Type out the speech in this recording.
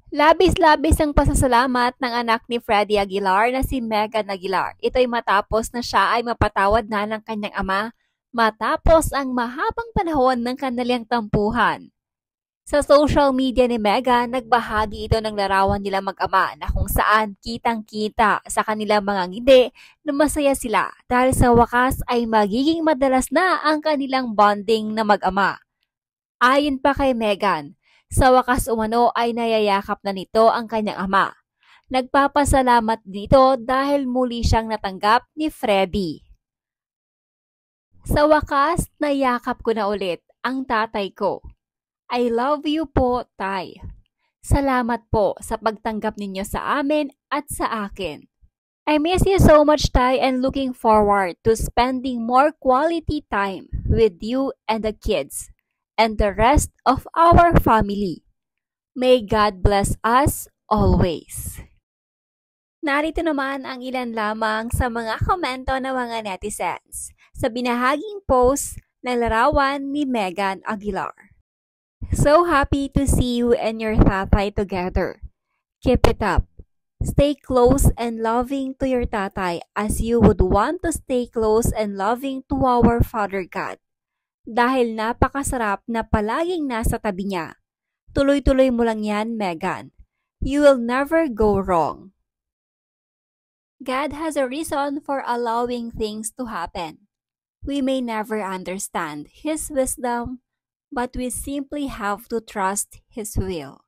Labis-labis ang pasasalamat ng anak ni Freddie Aguilar na si Megan Aguilar. Ito'y matapos na siya ay mapatawad na ng kanyang ama matapos ang mahabang panahon ng kanilang tampuhan. Sa social media ni Megan, nagbahagi ito ng larawan nila mag-ama na kung saan kitang-kita sa kanilang mga ngiti na masaya sila dahil sa wakas ay magiging madalas na ang kanilang bonding na mag-ama. Ayon pa kay Megan, sa wakas umano ay nayayakap na nito ang kanyang ama. Nagpapasalamat dito dahil muli siyang natanggap ni Freddie. Sa wakas, nayakap ko na ulit ang tatay ko. I love you po, Tay. Salamat po sa pagtanggap ninyo sa amin at sa akin. I miss you so much, Tay, and looking forward to spending more quality time with you and the kids and the rest of our family. May God bless us always. Narito naman ang ilan lamang sa mga komento ng mga netizens sa binahaging post ng larawan ni Megan Aguilar. So happy to see you and your tatay together. Keep it up. Stay close and loving to your tatay as you would want to stay close and loving to our Father God. Dahil napakasarap na palaging nasa tabi niya. Tuloy-tuloy mo lang yan, Megan. You will never go wrong. God has a reason for allowing things to happen. We may never understand His wisdom, but we simply have to trust His will.